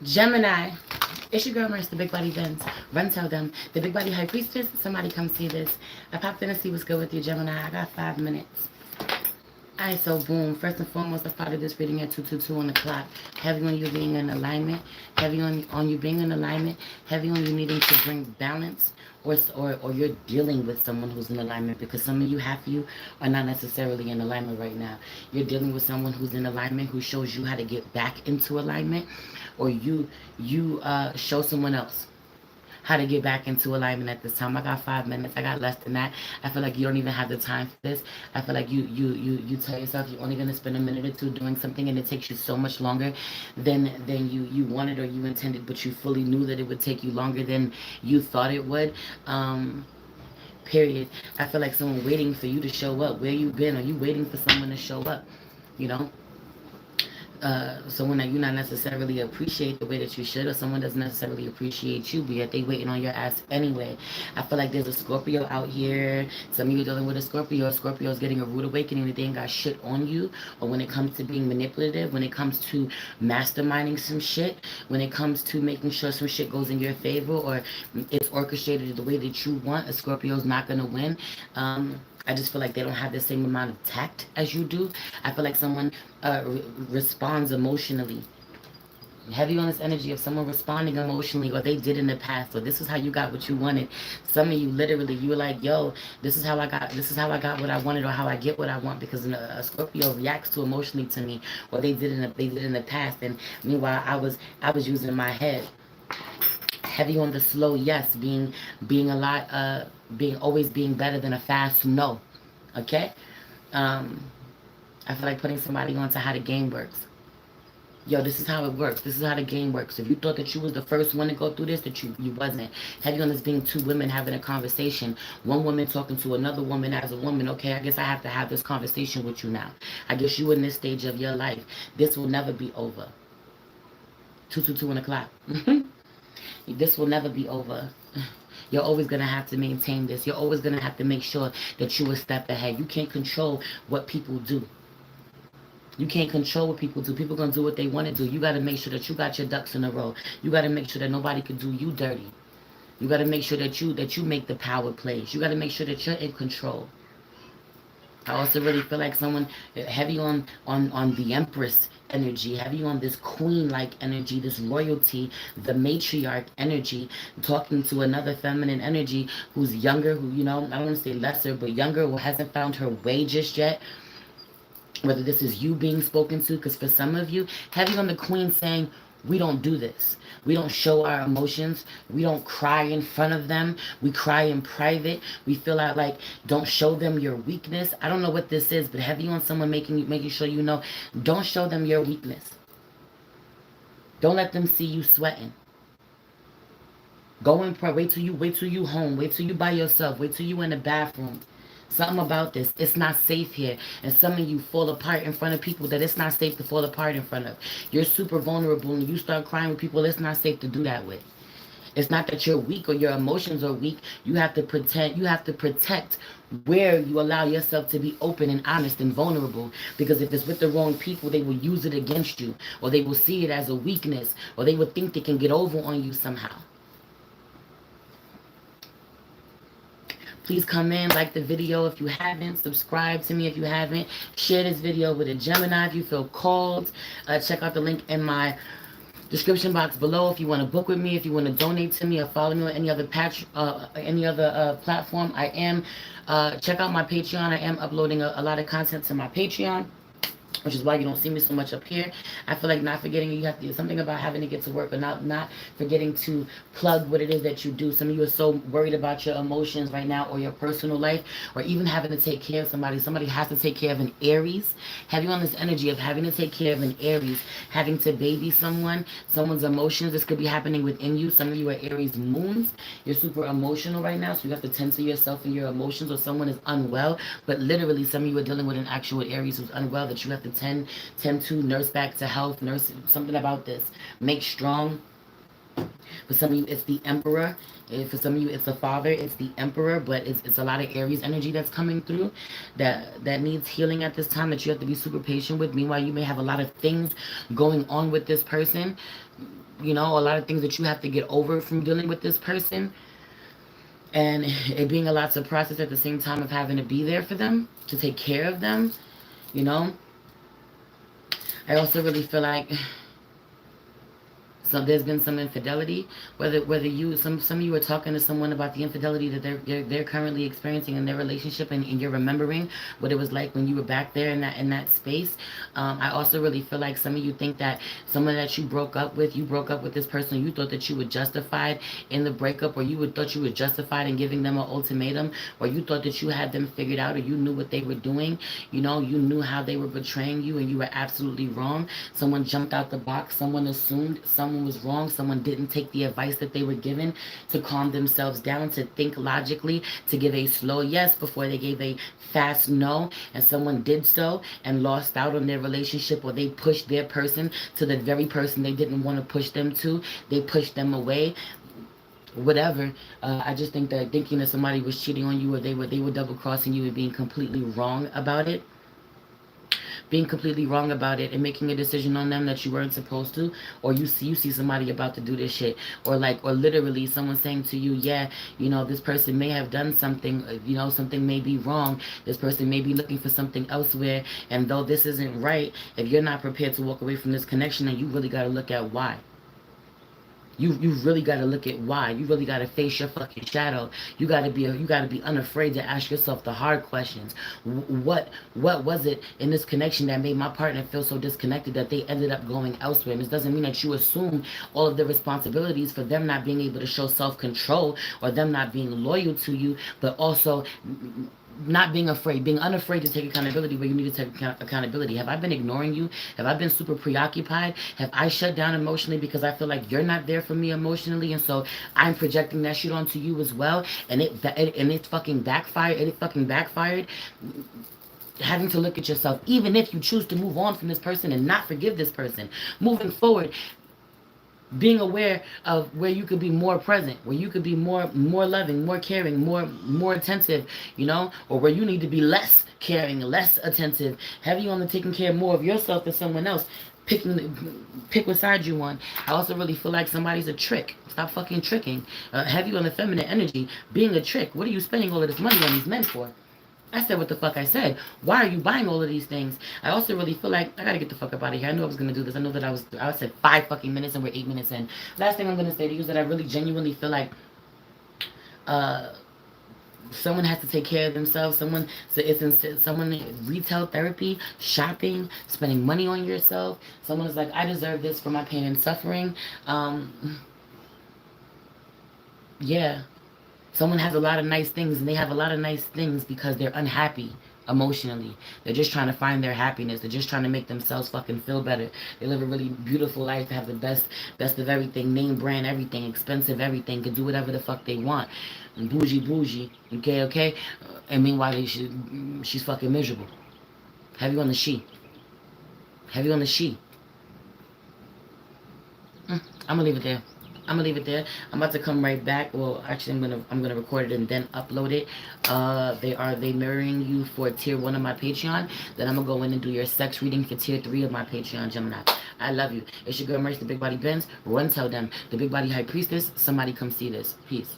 Gemini, it's your girl Merce, the Big Body Vents. Run tell them. The Big Body High Priestess, somebody come see this. I popped in to see what's good with you, Gemini. I got 5 minutes. Alright, so boom. First and foremost, I started this reading at 2:22 on the clock. Heavy on you being in alignment. Heavy on you being in alignment. Heavy on you needing to bring balance. Or you're dealing with someone who's in alignment, because some of you, half of you, are not necessarily in alignment right now. You're dealing with someone who's in alignment, who shows you how to get back into alignment, or you show someone else how to get back into alignment at this time. I got 5 minutes. I got less than that. I feel like you don't even have the time for this. I feel like you tell yourself you're only gonna spend a minute or two doing something, and it takes you so much longer than you wanted or you intended, but you fully knew that it would take you longer than you thought it would. Period. I feel like someone waiting for you to show up. Where you been? Are you waiting for someone to show up? You know? Someone that you not necessarily appreciate the way that you should, or someone doesn't necessarily appreciate you, but yet they waiting on your ass anyway. I feel like there's a Scorpio out here. Some of you are dealing with a Scorpio. Scorpio is getting a rude awakening that they ain't got shit on you, or when it comes to being manipulative, when it comes to masterminding some shit, when it comes to making sure some shit goes in your favor, or it's orchestrated the way that you want, a Scorpio's not gonna win. I just feel like they don't have the same amount of tact as you do. I feel like someone responds emotionally. Heavy on this energy of someone responding emotionally, or they did in the past, or this is how you got what you wanted. Some of you literally, you were like, yo, this is how I got what I wanted, or how I get what I want, because a Scorpio reacts too emotionally to me, or they did in the past, and meanwhile I was using my head. Heavy on the slow yes, being a lot, being better than a fast no. Okay? I feel like putting somebody on to how the game works. Yo, this is how it works. This is how the game works. If you thought that you was the first one to go through this, that you wasn't. Heavy on this being two women having a conversation. One woman talking to another woman as a woman. Okay, I guess I have to have this conversation with you now. I guess you in this stage of your life. This will never be over. 2:22 on the clock. This will never be over. You're always going to have to maintain this. You're always going to have to make sure that you a step ahead. You can't control what people do. You can't control what people do. People going to do what they want to do. You got to make sure that you got your ducks in a row. You got to make sure that nobody can do you dirty. You got to make sure that you make the power plays. You got to make sure that you're in control. I also really feel like someone heavy on the Empress energy, heavy on this queen-like energy, this royalty, the matriarch energy, talking to another feminine energy who's younger, who, you know, I don't want to say lesser, but younger, who hasn't found her way just yet. Whether this is you being spoken to, because for some of you, heavy on the queen saying, we don't do this. We don't show our emotions. We don't cry in front of them. We cry in private. We feel out like, don't show them your weakness. I don't know what this is, but heavy on someone making sure you know, don't show them your weakness. Don't let them see you sweating. Go and pray. Wait till you home. Wait till you by yourself. Wait till you in the bathroom. Something about this. It's not safe here. And some of you fall apart in front of people that it's not safe to fall apart in front of. You're super vulnerable and you start crying with people it's not safe to do that with. It's not that you're weak or your emotions are weak. You have to protect where you allow yourself to be open and honest and vulnerable. Because if it's with the wrong people, they will use it against you. Or they will see it as a weakness. Or they will think they can get over on you somehow. Please come in, like the video if you haven't, subscribe to me if you haven't, share this video with a Gemini if you feel called. Check out the link in my description box below if you want to book with me, if you want to donate to me, or follow me on any other platform. I am, check out my Patreon. I am uploading a lot of content to my Patreon, which is why you don't see me so much up here. I feel like not forgetting, you have to do something about having to get to work, but not forgetting to plug what it is that you do. Some of you are so worried about your emotions right now, or your personal life, or even having to take care of somebody. Somebody has to take care of an Aries. Have you on this energy of having to take care of an Aries, having to baby someone's emotions. This could be happening within you. Some of you are Aries moons. You're super emotional right now, so you have to tend to yourself and your emotions, or someone is unwell. But literally, some of you are dealing with an actual Aries who's unwell that you have to tend to, nurse back to health, nurse something about this. Make strong. For some of you, it's the Emperor. For some of you, it's the Father. It's the Emperor, but it's a lot of Aries energy that's coming through that needs healing at this time, that you have to be super patient with. Meanwhile, you may have a lot of things going on with this person. You know, a lot of things that you have to get over from dealing with this person. And it being a lot to process at the same time of having to be there for them, to take care of them, you know. I also really feel like so there's been some infidelity. Whether you some of you are talking to someone about the infidelity that they're currently experiencing in their relationship, and you're remembering what it was like when you were back there in that space. I also really feel like some of you think that someone that you broke up with this person, you thought that you were justified in the breakup, or thought you were justified in giving them an ultimatum, or you thought that you had them figured out, or you knew what they were doing. You know, you knew how they were betraying you, and you were absolutely wrong. Someone jumped out the box. Someone assumed someone was wrong. Someone didn't take the advice that they were given to calm themselves down, to think logically, to give a slow yes before they gave a fast no. And someone did so and lost out on their relationship, or they pushed their person to the very person they didn't want to push them to. They pushed them away. Whatever. I just think that thinking that somebody was cheating on you, or they were double crossing you, and being completely wrong about it, and making a decision on them that you weren't supposed to, or you see somebody about to do this shit, or literally someone saying to you, yeah, you know, this person may have done something, you know, something may be wrong, this person may be looking for something elsewhere, and though this isn't right, if you're not prepared to walk away from this connection, then you really got to look at why. You really got to look at why. You really got to face your fucking shadow. You got to be unafraid to ask yourself the hard questions. What was it in this connection that made my partner feel so disconnected that they ended up going elsewhere? And this doesn't mean that you assume all of the responsibilities for them not being able to show self-control, or them not being loyal to you, but also not being afraid, being unafraid to take accountability where you need to take accountability. Have I been ignoring you? Have I been super preoccupied? Have I shut down emotionally because I feel like you're not there for me emotionally, and so I'm projecting that shit onto you as well, and it fucking backfired. Having to look at yourself, even if you choose to move on from this person and not forgive this person, moving forward, being aware of where you could be more present, where you could be more loving, more caring, more attentive, you know, or where you need to be less caring, less attentive, heavy on the taking care more of yourself than someone else. Pick what side you want. I also really feel like somebody's a trick. Stop fucking tricking. Heavy on the feminine energy, being a trick. What are you spending all of this money on these men for? I said what the fuck I said. Why are you buying all of these things? I also really feel like I gotta get the fuck up out of here. I knew I was gonna do this. I know that I said 5 fucking minutes and we're 8 minutes in. Last thing I'm gonna say to you is that I really genuinely feel like someone has to take care of themselves. Someone retail therapy, shopping, spending money on yourself. Someone is like, I deserve this for my pain and suffering. Yeah. Someone has a lot of nice things, and they have a lot of nice things because they're unhappy emotionally. They're just trying to find their happiness. They're just trying to make themselves fucking feel better. They live a really beautiful life, have the best of everything, name brand everything, expensive everything, can do whatever the fuck they want. And bougie, okay? And meanwhile, she's fucking miserable. Heavy on the she. Heavy on the she. I'm gonna leave it there. I'm about to come right back. Well, actually, I'm gonna record it and then upload it. They mirroring you for tier 1 of my Patreon. Then I'm gonna go in and do your sex reading for tier 3 of my Patreon, Gemini. I love you. It's your girl Mercy, the Big Body Benz. Run, tell them the Big Body High Priestess. Somebody come see this. Peace.